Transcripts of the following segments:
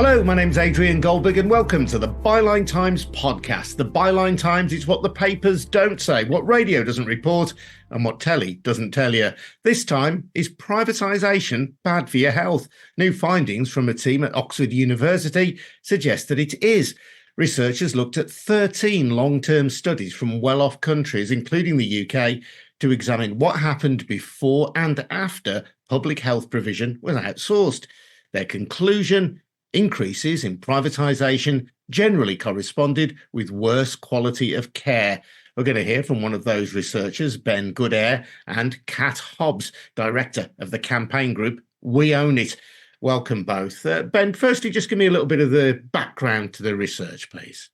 Hello, my name's Adrian Goldberg and welcome to the Byline Times podcast. The Byline Times is what the papers don't say, what radio doesn't report and what telly doesn't tell you. This time, is privatisation bad for your health? New findings from a team at Oxford University suggest that it is. Researchers looked at 13 long-term studies from well-off countries, including the UK, to examine what happened before and after public health provision was outsourced. Their conclusion: increases in privatisation generally corresponded with worse quality of care. We're going to hear from one of those researchers, Ben Goodair, and Cat Hobbs, director of the campaign group We Own It. Welcome both. Ben, firstly, just give me a little bit of the background to the research, please.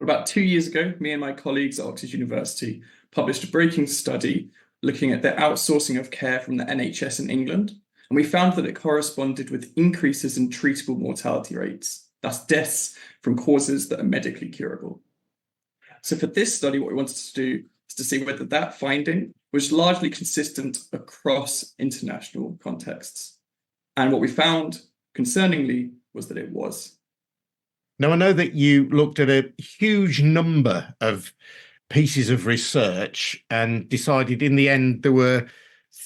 About 2 years ago, me and my colleagues at Oxford University published a breaking study looking at the outsourcing of care from the NHS in England. And we found that it corresponded with increases in treatable mortality rates. That's deaths from causes that are medically curable. So for this study, what we wanted to do is to see whether that finding was largely consistent across international contexts. And what we found, concerningly, was that it was. Now, I know that you looked at a huge number of pieces of research and decided in the end there were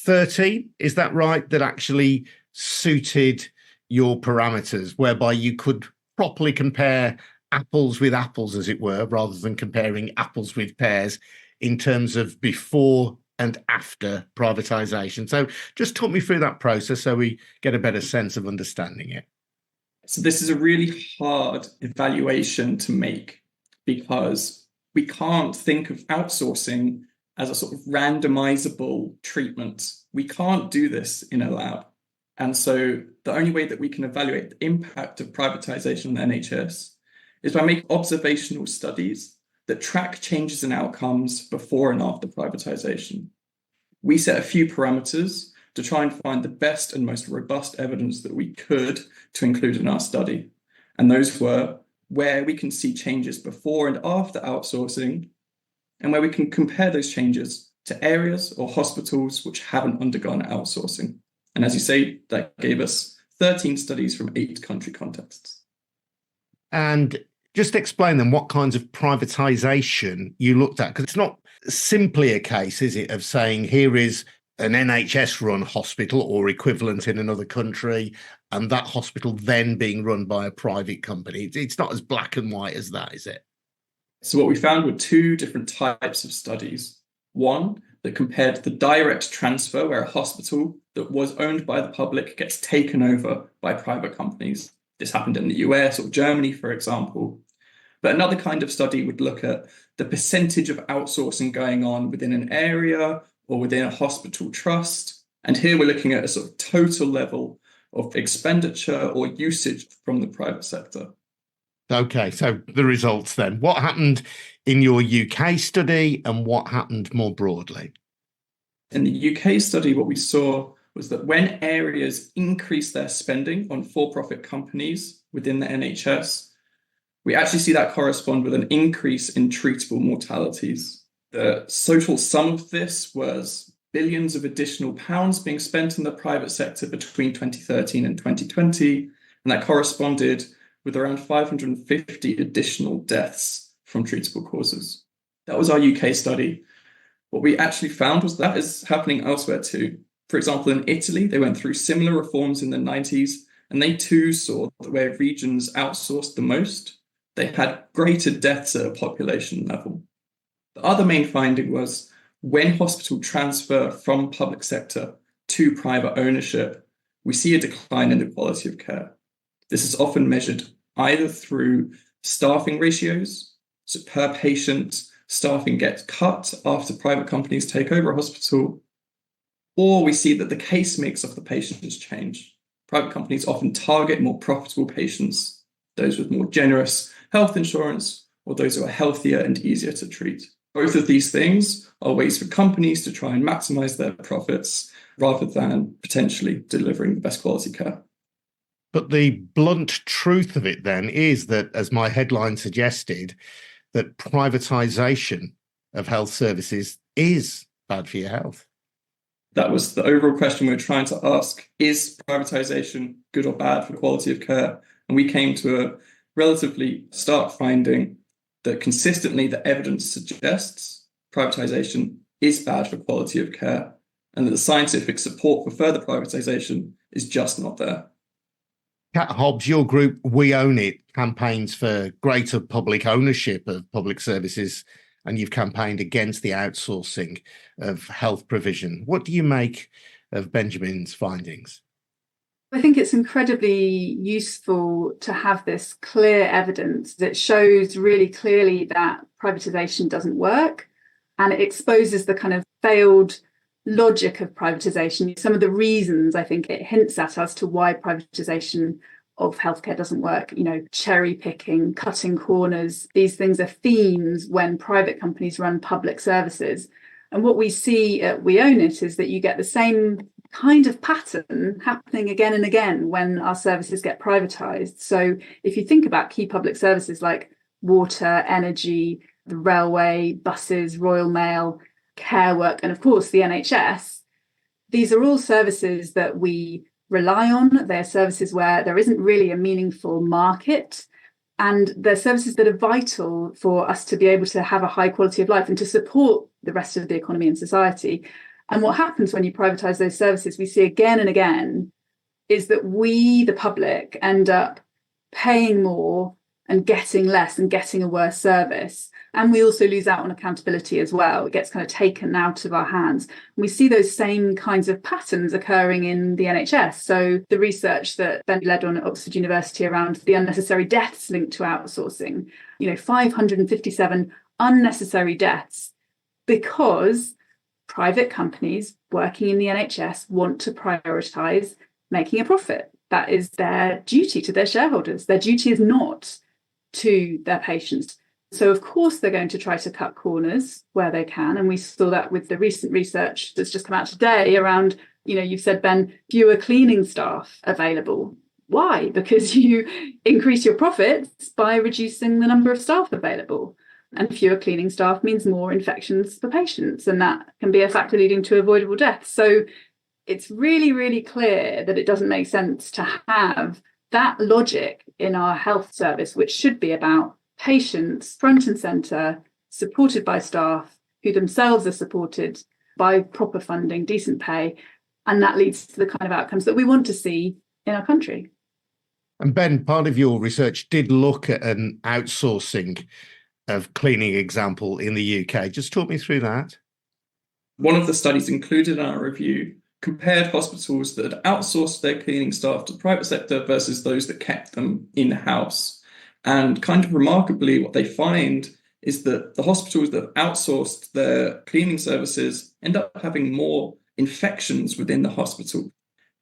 13, is that right, that actually suited your parameters, whereby you could properly compare apples with apples, as it were, rather than comparing apples with pears in terms of before and after privatisation. So just talk me through that process so we get a better sense of understanding it. So this is a really hard evaluation to make because we can't think of outsourcing as a sort of randomizable treatment. We can't do this in a lab. And so the only way that we can evaluate the impact of privatisation on the NHS is by making observational studies that track changes in outcomes before and after privatisation. We set a few parameters to try and find the best and most robust evidence that we could to include in our study. And those were where we can see changes before and after outsourcing, and where we can compare those changes to areas or hospitals which haven't undergone outsourcing. And as you say, that gave us 13 studies from 8 country contexts. And just explain then what kinds of privatisation you looked at, because it's not simply a case, is it, of saying here is an NHS-run hospital or equivalent in another country, and that hospital then being run by a private company. It's not as black and white as that, is it? So what we found were 2 different types of studies. One that compared the direct transfer, where a hospital that was owned by the public gets taken over by private companies. This happened in the US or Germany, for example. But another kind of study would look at the percentage of outsourcing going on within an area or within a hospital trust. And here we're looking at a sort of total level of expenditure or usage from the private sector. Okay, so the results then. What happened in your UK study and what happened more broadly? In the UK study, what we saw was that when areas increase their spending on for-profit companies within the NHS, we actually see that correspond with an increase in treatable mortalities. The total sum of this was billions of additional pounds being spent in the private sector between 2013 and 2020, and that corresponded with around 550 additional deaths from treatable causes. That was our UK study. What we actually found was that is happening elsewhere too. For example, in Italy, they went through similar reforms in the 90s, and they too saw that where regions outsourced the most, they had greater deaths at a population level. The other main finding was when hospital transfer from public sector to private ownership, we see a decline in the quality of care. This is often measured either through staffing ratios, so per patient, staffing gets cut after private companies take over a hospital, or we see that the case mix of the patients change. Private companies often target more profitable patients, those with more generous health insurance, or those who are healthier and easier to treat. Both of these things are ways for companies to try and maximize their profits rather than potentially delivering the best quality care. But the blunt truth of it then is that, as my headline suggested, that privatisation of health services is bad for your health. That was the overall question we were trying to ask. Is privatisation good or bad for quality of care? And we came to a relatively stark finding that consistently the evidence suggests privatisation is bad for quality of care, and that the scientific support for further privatisation is just not there. Cat Hobbs, your group, We Own It, campaigns for greater public ownership of public services, and you've campaigned against the outsourcing of health provision. What do you make of Benjamin's findings? I think it's incredibly useful to have this clear evidence that shows really clearly that privatisation doesn't work, and it exposes the kind of failed logic of privatisation. Some of the reasons I think it hints at as to why privatisation of healthcare doesn't work, cherry picking, cutting corners. These things are themes when private companies run public services. And what we see at We Own It is that you get the same kind of pattern happening again and again when our services get privatised. So if you think about key public services like water, energy, the railway, buses, Royal Mail, care work, and of course the NHS, these are all services that we rely on. They're services where there isn't really a meaningful market, and they're services that are vital for us to be able to have a high quality of life and to support the rest of the economy and society. And what happens when you privatise those services, we see again and again, is that we, the public, end up paying more and getting less and getting a worse service. And we also lose out on accountability as well. It gets kind of taken out of our hands. And we see those same kinds of patterns occurring in the NHS. So the research that Ben led on at Oxford University around the unnecessary deaths linked to outsourcing, 557 unnecessary deaths because private companies working in the NHS want to prioritise making a profit. That is their duty to their shareholders. Their duty is not to their patients. So, of course, they're going to try to cut corners where they can. And we saw that with the recent research that's just come out today around, you've said, Ben, fewer cleaning staff available. Why? Because you increase your profits by reducing the number of staff available. And fewer cleaning staff means more infections for patients. And that can be a factor leading to avoidable deaths. So it's really, really clear that it doesn't make sense to have that logic in our health service, which should be about patients front and centre, supported by staff who themselves are supported by proper funding, decent pay, and that leads to the kind of outcomes that we want to see in our country. And Ben, part of your research did look at an outsourcing of cleaning example in the UK. Just talk me through that. One of the studies included in our review compared hospitals that had outsourced their cleaning staff to the private sector versus those that kept them in-house. And kind of remarkably, what they find is that the hospitals that have outsourced their cleaning services end up having more infections within the hospital.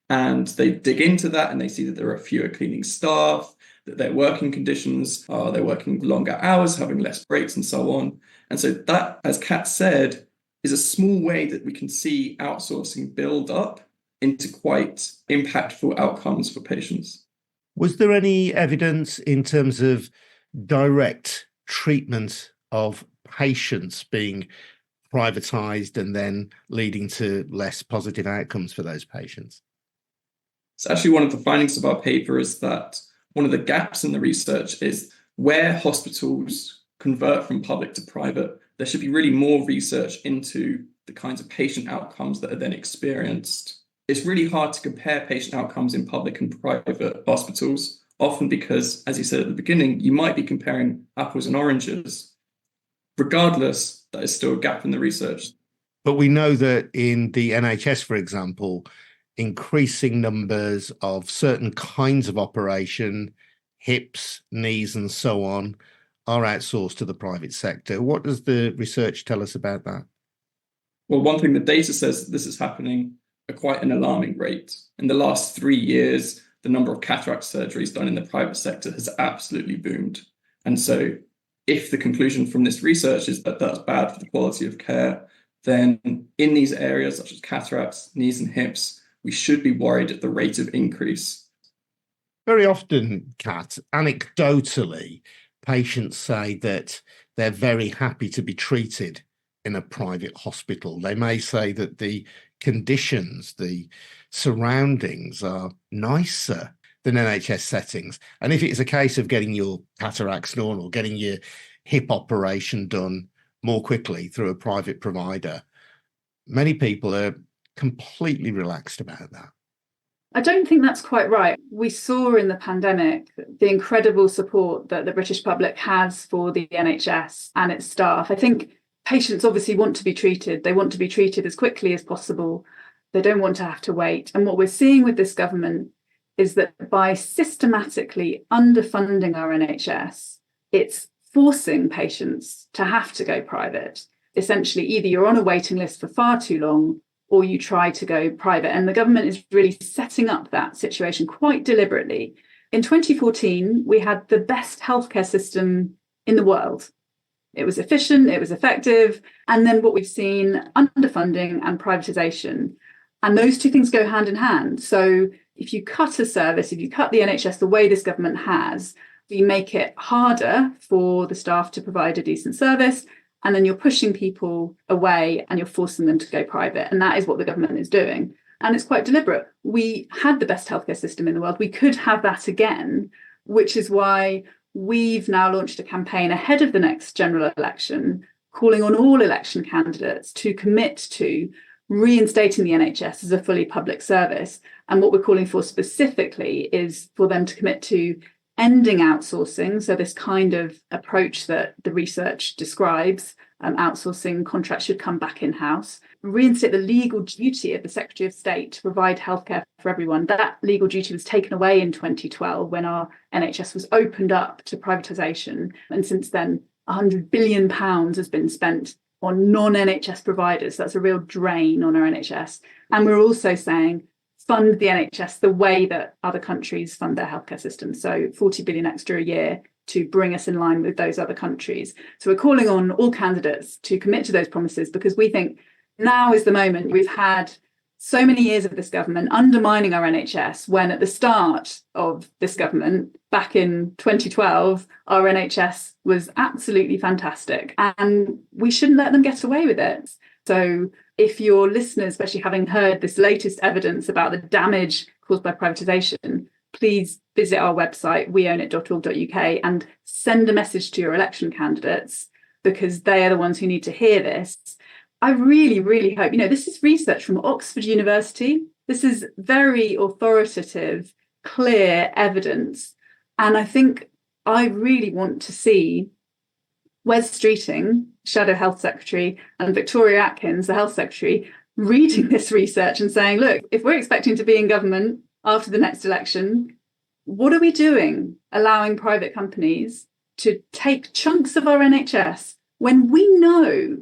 And they dig into that and they see that there are fewer cleaning staff, that their working conditions are they're working longer hours, having less breaks and so on. And so that, as Kat said, is a small way that we can see outsourcing build up into quite impactful outcomes for patients. Was there any evidence in terms of direct treatment of patients being privatised and then leading to less positive outcomes for those patients? It's actually one of the findings of our paper is that one of the gaps in the research is where hospitals convert from public to private, there should be really more research into the kinds of patient outcomes that are then experienced. It's really hard to compare patient outcomes in public and private hospitals, often because, as you said at the beginning, you might be comparing apples and oranges. Regardless, that is still a gap in the research. But we know that in the NHS, for example, increasing numbers of certain kinds of operation, hips, knees, and so on, are outsourced to the private sector. What does the research tell us about that? Well, one thing the data says that this is happening at quite an alarming rate. In the last 3 years, the number of cataract surgeries done in the private sector has absolutely boomed. And so if the conclusion from this research is that that's bad for the quality of care, then in these areas such as cataracts, knees and hips, we should be worried at the rate of increase. Very often, Kat, anecdotally, patients say that they're very happy to be treated in a private hospital. They may say that the conditions, the surroundings are nicer than NHS settings. And if it's a case of getting your cataracts done or getting your hip operation done more quickly through a private provider, many people are completely relaxed about that. I don't think that's quite right. We saw in the pandemic the incredible support that the British public has for the NHS and its staff. I think patients obviously want to be treated. They want to be treated as quickly as possible. They don't want to have to wait. And what we're seeing with this government is that by systematically underfunding our NHS, it's forcing patients to have to go private. Essentially, either you're on a waiting list for far too long or you try to go private. And the government is really setting up that situation quite deliberately. In 2014, we had the best healthcare system in the world. It was efficient, it was effective. And then what we've seen, underfunding and privatisation. And those two things go hand in hand. So if you cut a service, if you cut the NHS the way this government has, you make it harder for the staff to provide a decent service. And then you're pushing people away and you're forcing them to go private. And that is what the government is doing. And it's quite deliberate. We had the best healthcare system in the world. We could have that again, which is why we've now launched a campaign ahead of the next general election, calling on all election candidates to commit to reinstating the NHS as a fully public service. And what we're calling for specifically is for them to commit to ending outsourcing, so this kind of approach that the research describes, outsourcing contracts should come back in-house, reinstate the legal duty of the Secretary of State to provide healthcare for everyone. That legal duty was taken away in 2012 when our NHS was opened up to privatisation. And since then, £100 billion has been spent on non-NHS providers. That's a real drain on our NHS. And we're also saying, fund the NHS the way that other countries fund their healthcare systems. So 40 billion extra a year to bring us in line with those other countries. So we're calling on all candidates to commit to those promises because we think now is the moment. We've had so many years of this government undermining our NHS when at the start of this government, back in 2012, our NHS was absolutely fantastic and we shouldn't let them get away with it. So if your listeners, especially having heard this latest evidence about the damage caused by privatisation, please visit our website, weownit.org.uk, and send a message to your election candidates because they are the ones who need to hear this. I really, really hope, this is research from Oxford University. This is very authoritative, clear evidence. And I think I really want to see Wes Streeting, Shadow Health Secretary, and Victoria Atkins, the Health Secretary, reading this research and saying, look, if we're expecting to be in government after the next election, what are we doing allowing private companies to take chunks of our NHS when we know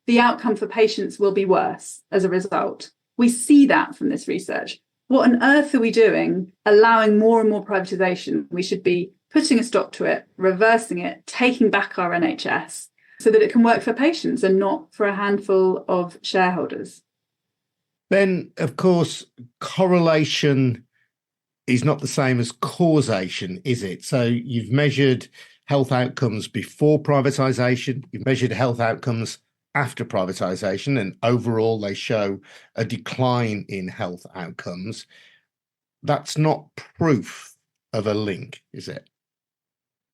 the outcome for patients will be worse as a result? We see that from this research. What on earth are we doing allowing more and more privatisation? We should be putting a stop to it, reversing it, taking back our NHS so that it can work for patients and not for a handful of shareholders. Ben, of course, correlation is not the same as causation, is it? So you've measured health outcomes before privatisation, you've measured health outcomes after privatisation, and overall they show a decline in health outcomes. That's not proof of a link, is it?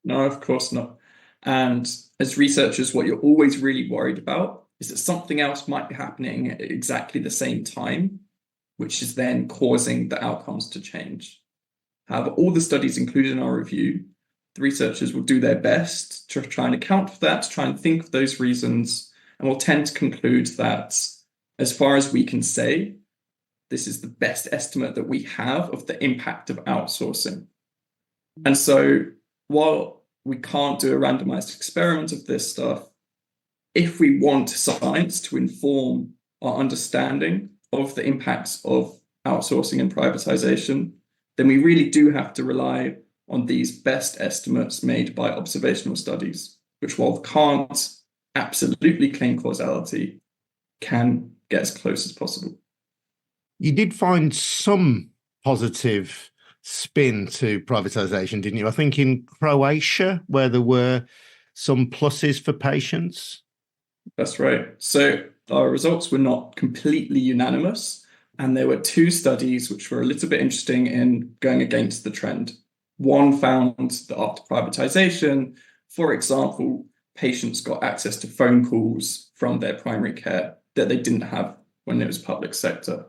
No, of course not. And as researchers, what you're always really worried about is that something else might be happening at exactly the same time, which is then causing the outcomes to change. However, all the studies included in our review, the researchers will do their best to try and account for that, to try and think of those reasons, and will tend to conclude that, as far as we can say, this is the best estimate that we have of the impact of outsourcing. And so while we can't do a randomized experiment of this stuff, if we want science to inform our understanding of the impacts of outsourcing and privatization, then we really do have to rely on these best estimates made by observational studies, which, while can't absolutely claim causality, can get as close as possible. You did find some positive spin to privatisation, didn't you? I think in Croatia, where there were some pluses for patients. That's right. So our results were not completely unanimous. And there were two studies which were a little bit interesting in going against the trend. One found that after privatisation, for example, patients got access to phone calls from their primary care that they didn't have when it was public sector.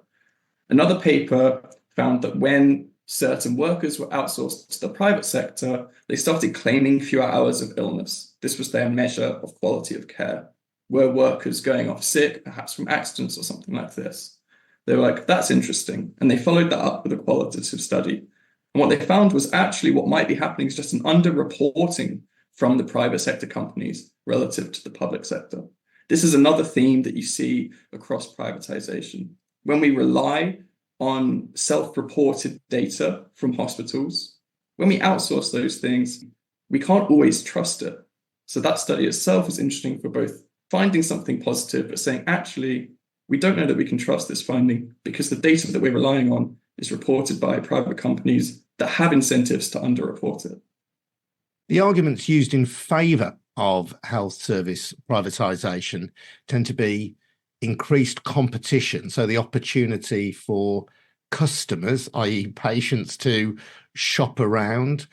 Another paper found that when certain workers were outsourced to the private sector, they started claiming fewer hours of illness. This was their measure of quality of care. Were workers going off sick, perhaps from accidents or something like this? They were like, that's interesting. And they followed that up with a qualitative study. And what they found was actually what might be happening is just an underreporting from the private sector companies relative to the public sector. This is another theme that you see across privatization. When we rely on self-reported data from hospitals, when we outsource those things, we can't always trust it. So that study itself is interesting for both finding something positive, but saying, actually, we don't know that we can trust this finding because the data that we're relying on is reported by private companies that have incentives to underreport it. The arguments used in favour of health service privatisation tend to be increased competition, so the opportunity for customers, i.e. patients, to shop around,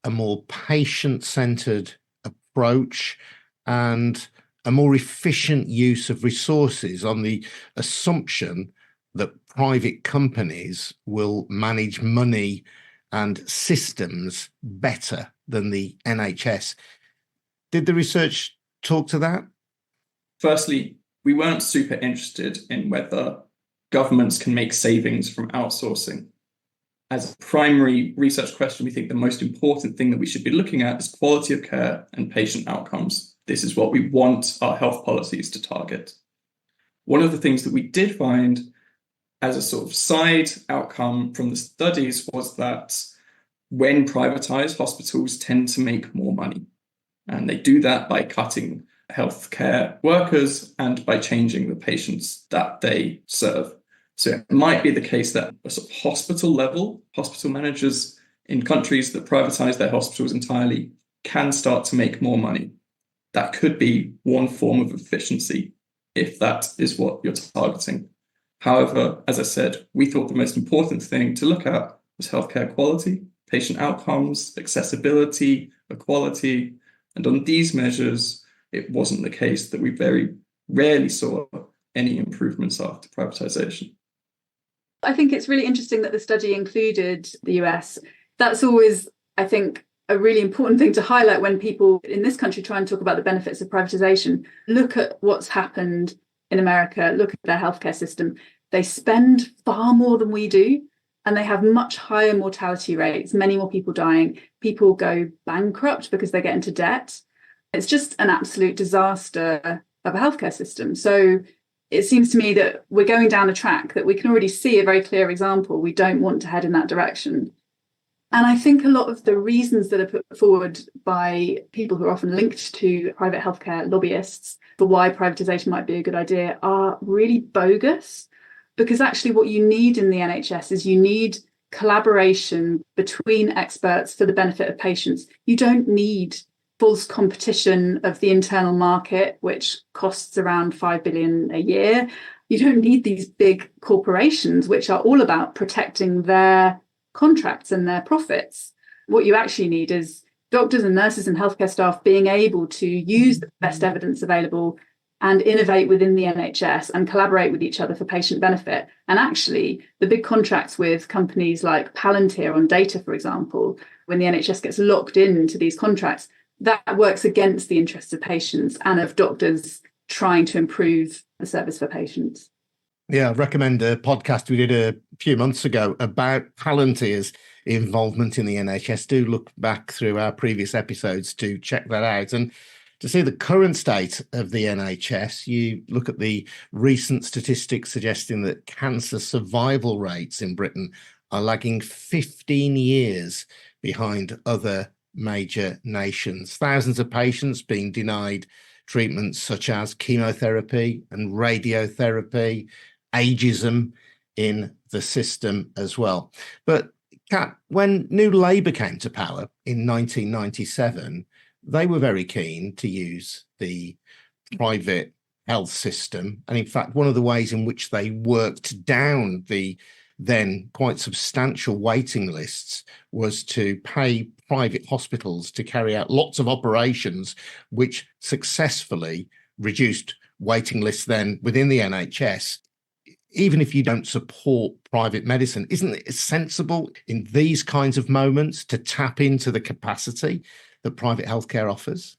a more patient-centred approach, and a more efficient use of resources on the assumption that private companies will manage money and systems better than the NHS. Did the research talk to that? Firstly, we weren't super interested in whether governments can make savings from outsourcing. As a primary research question, we think the most important thing that we should be looking at is quality of care and patient outcomes. This is what we want our health policies to target. One of the things that we did find as a sort of side outcome from the studies was that when privatized, hospitals tend to make more money. And they do that by cutting healthcare workers and by changing the patients that they serve. So it might be the case that a sort of hospital level, hospital managers in countries that privatize their hospitals entirely can start to make more money. That could be one form of efficiency if that is what you're targeting. However, as I said, we thought the most important thing to look at was healthcare quality, patient outcomes, accessibility, equality. And on these measures, it wasn't the case that we very rarely saw any improvements after privatization. I think it's really interesting that the study included the US. That's always, I think, a really important thing to highlight when people in this country try and talk about the benefits of privatization. Look at what's happened in America, look at their healthcare system. They spend far more than we do, and they have much higher mortality rates, many more people dying. People go bankrupt because they get into debt. It's just an absolute disaster of a healthcare system. So it seems to me that we're going down a track that we can already see a very clear example. We don't want to head in that direction. And I think a lot of the reasons that are put forward by people who are often linked to private healthcare lobbyists for why privatization might be a good idea are really bogus. Because actually what you need in the NHS is you need collaboration between experts for the benefit of patients. You don't need false competition of the internal market, which costs around 5 billion a year. You don't need these big corporations, which are all about protecting their contracts and their profits. What you actually need is doctors and nurses and healthcare staff being able to use the best evidence available and innovate within the NHS and collaborate with each other for patient benefit. And actually, the big contracts with companies like Palantir on data, for example, when the NHS gets locked into these contracts, that works against the interests of patients and of doctors trying to improve the service for patients. Yeah, I recommend a podcast we did a few months ago about Palantir's involvement in the NHS. Do look back through our previous episodes to check that out. And to see the current state of the NHS, you look at the recent statistics suggesting that cancer survival rates in Britain are lagging 15 years behind other major nations. Thousands of patients being denied treatments such as chemotherapy and radiotherapy, ageism in the system as well. But Cat, when New Labour came to power in 1997, they were very keen to use the private health system. And in fact, one of the ways in which they worked down the then quite substantial waiting lists was to pay private hospitals to carry out lots of operations, which successfully reduced waiting lists then within the NHS. Even if you don't support private medicine, isn't it sensible in these kinds of moments to tap into the capacity that private healthcare offers?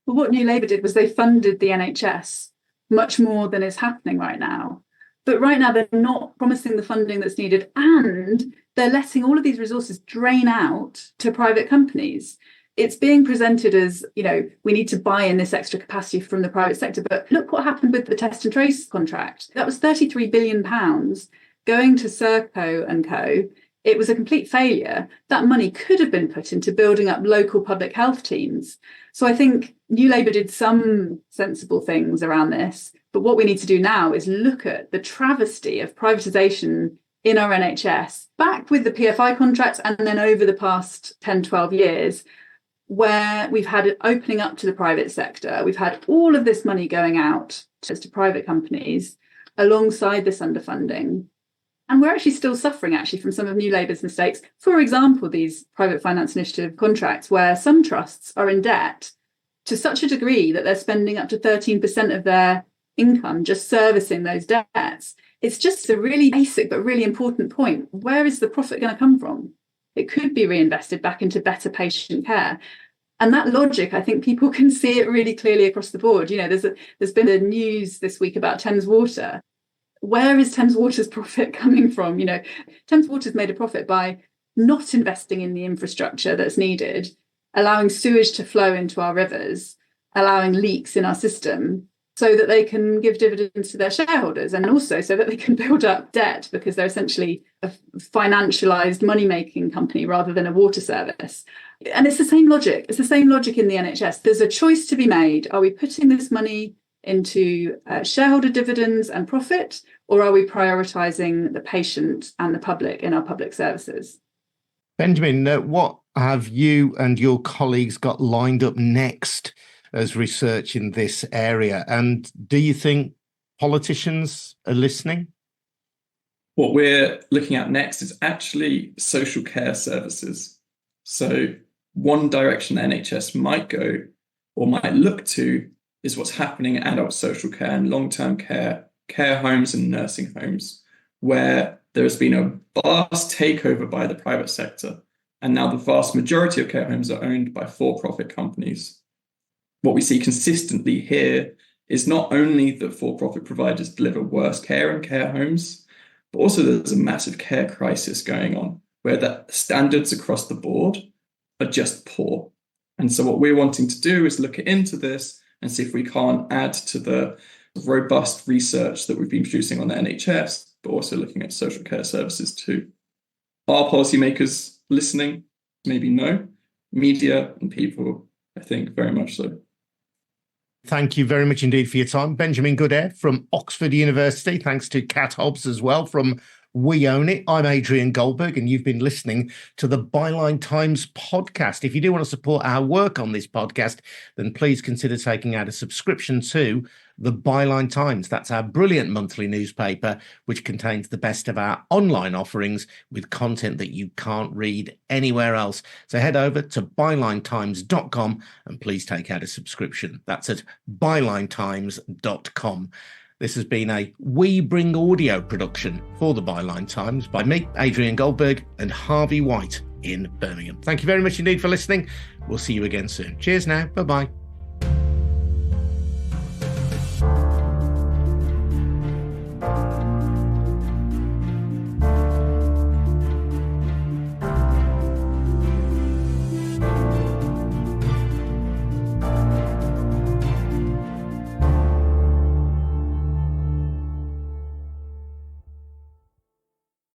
Well, what New Labour did was they funded the NHS much more than is happening right now. But right now, they're not promising the funding that's needed, and they're letting all of these resources drain out to private companies. It's being presented as, we need to buy in this extra capacity from the private sector. But look what happened with the test and trace contract. That was £33 billion going to Serco and co. It was a complete failure. That money could have been put into building up local public health teams. So I think New Labour did some sensible things around this. But what we need to do now is look at the travesty of privatisation in our NHS, back with the PFI contracts and then over the past 10, 12 years, where we've had it opening up to the private sector. We've had all of this money going out to private companies alongside this underfunding. And we're actually still suffering from some of New Labour's mistakes. For example, these private finance initiative contracts where some trusts are in debt to such a degree that they're spending up to 13% of their income just servicing those debts. It's just a really basic but really important point. Where is the profit going to come from? It could be reinvested back into better patient care. And that logic, I think people can see it really clearly across the board. There's been a news this week about Thames Water. Where is Thames Water's profit coming from? Thames Water's made a profit by not investing in the infrastructure that's needed, allowing sewage to flow into our rivers, allowing leaks in our system, so that they can give dividends to their shareholders, and also so that they can build up debt, because they're essentially a financialized money-making company rather than a water service. And it's the same logic. It's the same logic in the NHS. There's a choice to be made. Are we putting this money into shareholder dividends and profit, or are we prioritising the patient and the public in our public services? Benjamin, what have you and your colleagues got lined up next as research in this area? And do you think politicians are listening? What we're looking at next is actually social care services. So one direction the NHS might go or might look to is what's happening in adult social care and long-term care, care homes and nursing homes, where there has been a vast takeover by the private sector. And now the vast majority of care homes are owned by for-profit companies. What we see consistently here is not only that for-profit providers deliver worse care in care homes, but also there's a massive care crisis going on where the standards across the board are just poor. And so what we're wanting to do is look into this and see if we can't add to the robust research that we've been producing on the NHS, but also looking at social care services too. Are policymakers listening? Maybe no. Media and people, I think, very much so. Thank you very much indeed for your time. Benjamin Goodair from Oxford University. Thanks to Cat Hobbs as well from We Own It. I'm Adrian Goldberg, and you've been listening to the Byline Times podcast. If you do want to support our work on this podcast, then please consider taking out a subscription to the Byline Times. That's our brilliant monthly newspaper, which contains the best of our online offerings with content that you can't read anywhere else. So head over to bylinetimes.com and please take out a subscription. That's at bylinetimes.com. This has been a We Bring Audio production for the Byline Times by me, Adrian Goldberg, and Harvey White in Birmingham. Thank you very much indeed for listening. We'll see you again soon. Cheers now. Bye-bye.